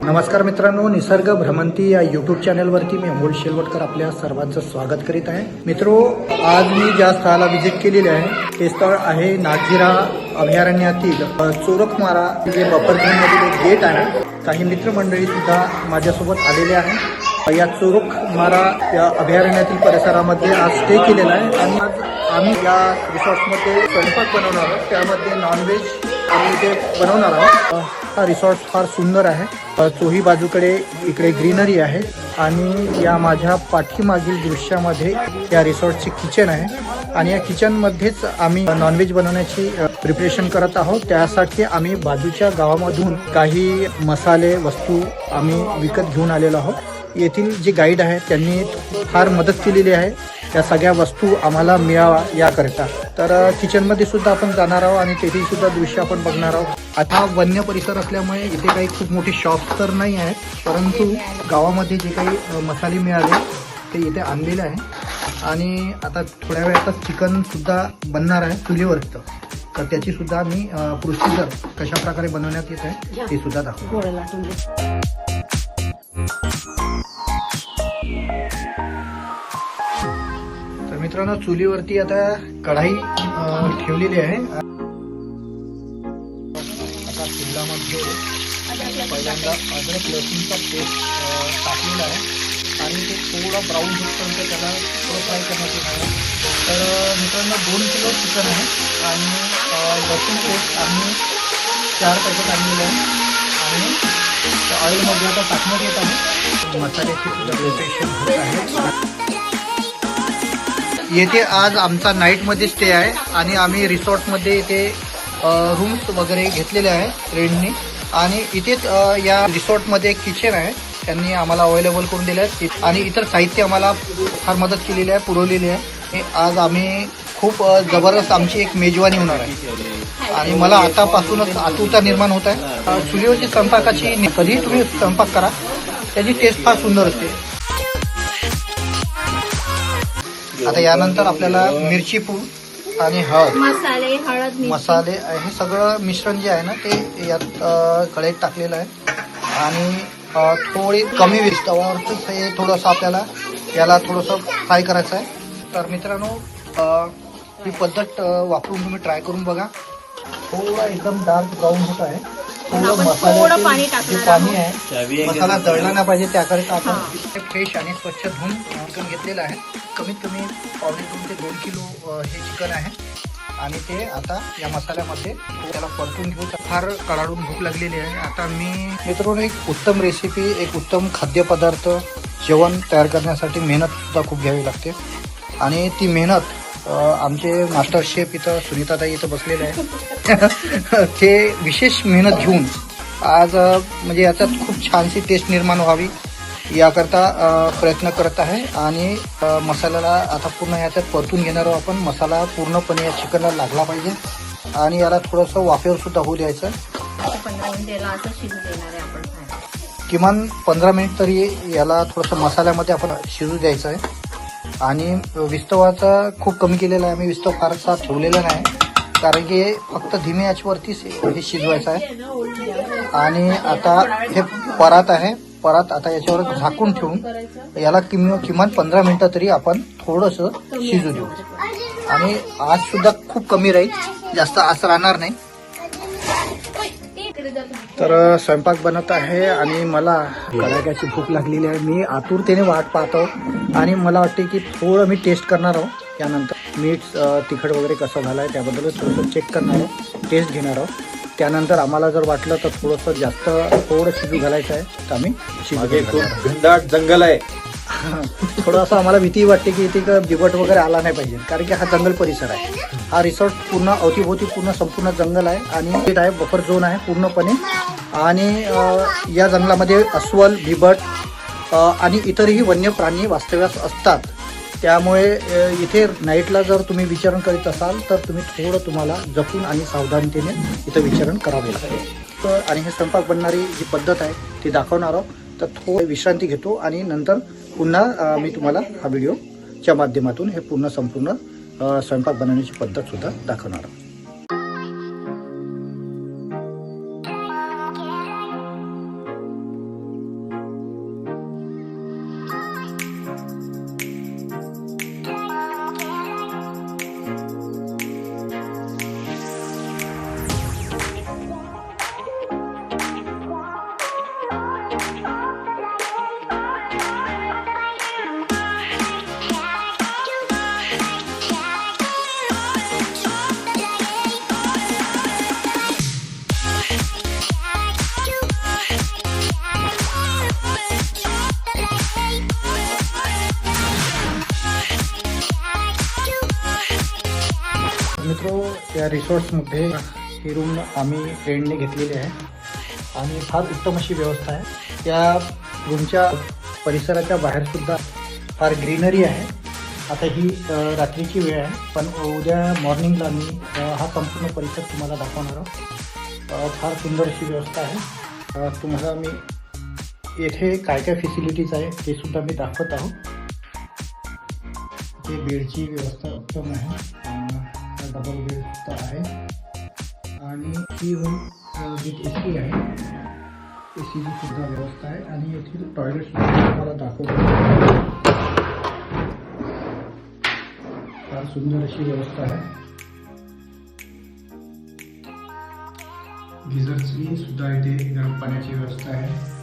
नमस्कार मित्रांनो, निसर्ग भ्रमंती या यूट्यूब चॅनलवरती मी अमोल शेलवटकर आपल्या सर्वांचं स्वागत करीत आहे. मित्रो, आज मी ज्या स्थळाला व्हिजिट केलेले आहे ते स्थळ आहे नागझिरा अभयारण्यातील चोरखमारा, जे बफर झोनमधील एक गेट आहे. काही मित्रमंडळी सुद्धा माझ्यासोबत आलेले आहे. या चोरखमारा या अभयारण्यातील परिसरामध्ये आज स्टे केलेला आहे आणि आज आम्ही या रिसॉर्टमध्ये स्वयंपाक बनवणार आहोत. त्यामध्ये नॉनव्हेज आम्ही इथे बनवणार आहोत. हा रिसॉर्ट फार सुंदर आहे. चोही बाजूकडे इकडे ग्रीनरी आहे आणि या माझ्या पाठीमागील दृश्यामध्ये या रिसॉर्टचे किचन आहे आणि या किचनमध्येच आम्ही नॉनव्हेज बनवण्याची प्रिपरेशन करत आहोत. त्यासाठी आम्ही बाजूच्या गावामधून काही मसाले वस्तू आम्ही विकत घेऊन आलेलो आहोत. येथील जे गाईड आहे त्यांनी फार मदत केलेली आहे या सगळ्या वस्तू आम्हाला मिळावा याकरिता. तर किचनमध्ये सुद्धा आपण जाणार आहोत आणि तेथील सुद्धा दृश्य आपण बघणार आहोत. आता वन्य परिसर असल्यामुळे इथे काही खूप मोठे शॉप्स तर नाही आहेत, परंतु गावामध्ये जे काही मसाले मिळाले ते इथे आणलेले आहे आणि आता थोड्या वेळातच चिकन सुद्धा बनणार आहे चुलीवरचं. तर त्याची सुद्धा मी प्रोसिजर कशा प्रकारे बनवण्यात येत आहे ते सुद्धा दाखवतो. तर मित्रांनो, चुलीवरती आता कढाई ठेवलेली आहे. आता तेलामध्ये पहिल्यांदा अद्रक लसूणचा पेस्ट टाकलेला आहे आणि ते थोडं ब्राऊन होईपर्यंत त्याला थोडं फ्राय करण्यात येणार आहे. तर मित्रांनो, 2 किलो चिकन आहे आणि लसूण पेस्ट आम्ही 4 पॅकेट आणलेले आहे आणि ऑइलमध्ये आता टाकण्यात येत आहे. मसाल्याची सुद्धा प्रिपरेशन होत आहे. येथे आज आमचा नाईटमध्ये स्टे आहे आणि आम्ही रिसॉर्टमध्ये इथे रूम्स वगैरे घेतलेले आहे रेंटनी आणि इथेच या रिसॉर्टमध्ये एक किचन आहे, त्यांनी आम्हाला अवेलेबल करून दिले आहे आणि इतर साहित्य आम्हाला फार मदत केलेली आहे, पुरवलेली आहे. आज आम्ही खूप जबरदस्त आमची एक मेजवानी होणार आहे आणि मला आतापासूनच आतुरता निर्माण होत आहे. चुलीवरची स्वयंपाकाची कधीही तुम्ही स्वयंपाक करा, त्याची टेस्ट फार सुंदर असते. आता यानंतर आपल्याला मिरची पूड आणि मसाले हे सगळं मिश्रण जे आहे ना ते यात कढईत टाकलेलं आहे आणि थोडी कमी विस्तवावरच हे थोडंसं आपल्याला याला थोडंसं फ्राय करायचं आहे. तर मित्रांनो, ही पद्धत वापरून तुम्ही ट्राय करून बघा. थोडा एकदम डार्क ब्राऊन होत आहे. थोडं मसाल्याचं पाणी आहे, मसाला जळला नाही पाहिजे त्याकरिता आपण फ्रेश आणि स्वच्छ धुवून चिकन घेतलेलं आहे. कमीत कमी 2.5 ते 2 किलो हे चिकन आहे आणि ते आता या मसाल्यामध्ये त्याला परतून घेऊ. फार कडाडून भूक लागलेली आहे. आता मी मित्रांनो, एक उत्तम रेसिपी, एक उत्तम खाद्यपदार्थ जेवण तयार करण्यासाठी मेहनत सुद्धा खूप घ्यावी लागते आणि ती मेहनत आमचे मास्टर शेफ इथं सुनीताताई इथं बसलेले आहे. ते विशेष मेहनत घेऊन आज म्हणजे याच्यात खूप छानशी टेस्ट निर्माण व्हावी याकरता प्रयत्न करत आहे आणि मसाल्याला आता पूर्ण याच्यात परतून घेणार आहोत आपण. मसाला पूर्णपणे या चिकनला लागला पाहिजे आणि याला थोडंसं वाफेवर सुद्धा होऊ द्यायचं. किमान 15 मिनिट तरी याला थोडंसं मसाल्यामध्ये आपण शिजू द्यायचं आहे आणि विस्तवाचा खूप कमी केलेला आहे. आम्ही विस्तव फारसा ठेवलेला नाही कारण की फक्त धीमे आचेवरतीच हे शिजवायचं आहे. आणि आता हे परात आहे, परात आता याच्यावर झाकून ठेवून याला किमान 15 मिनिटं तरी आपण थोडंसं शिजू देऊ आणि आज सुद्धा खूप कमी राहील, जास्त आस राहणार नाही. तर स्वयंपाक बनत आहे आणि मला कडाक्याची भूक लागलेली आहे. मी आतुरतेने वाट पाहतो आणि मला वाटते की थोडं मी टेस्ट करणार आहोत. त्यानंतर मीठ तिखट वगैरे कसं झालं आहे त्याबद्दल थोडंसं चेक करणार आहोत, टेस्ट घेणार आहोत. त्यानंतर आम्हाला जर वाटलं तर थोडं शिजू घालायचं आहे तर आम्ही शिजू. घनदाट जंगल आहे, थोडंसं आम्हाला भीती वाटते की इथे बिबट वगैरे आला नाही पाहिजे कारण की हा जंगल परिसर आहे. हा रिसॉर्ट पूर्ण अवतीभोवती संपूर्ण जंगल आहे आणि गेट आहे, बफर झोन आहे पूर्णपणे आणि या जंगलामध्ये अस्वल, बिबट आणि इतरही वन्य प्राणी वास्तव्यास असतात. त्यामुळे इथे नाईटला जर तुम्ही विचरण करीत असाल तर तुम्हाला जपून आणि सावधानतेने इथं विचरण करावे लागते. आणि हे स्वयंपाक बनणारी जी पद्धत आहे ती दाखवणार आहोत. तर थोडी विश्रांती घेतो आणि नंतर पुन्हा मी तुम्हाला हा व्हिडिओच्या माध्यमातून हे संपूर्ण स्वयंपाक बनवण्याची पद्धत सुद्धा दाखवणार आहोत. या रिसॉर्ट्समध्ये ही रूम आम्ही रेंटने घेतलेली आहे आणि फार उत्तम अशी व्यवस्था आहे. या रूमच्या परिसराच्या बाहेरसुद्धा फार ग्रीनरी आहे. आता ही रात्रीची वेळ आहे, पण उद्या मॉर्निंगला मी हा संपूर्ण परिसर तुम्हाला दाखवणार आहोत. फार सुंदर अशी व्यवस्था आहे. तुम्हाला मी येथे काय काय फॅसिलिटीज आहे ते सुद्धा मी दाखवत आहोत. इथे बेडची व्यवस्था उत्तम आहे, डबल बेड सुद्धा आहे आणि ही रूम विथ AC आहे. ACची सुद्धा व्यवस्था आहे आणि येथील टॉयलेट सुद्धा तुम्हाला दाखवतो. फार सुंदर अशी व्यवस्था आहे. गिझरची सुद्धा इथे गरम पाण्याची व्यवस्था आहे.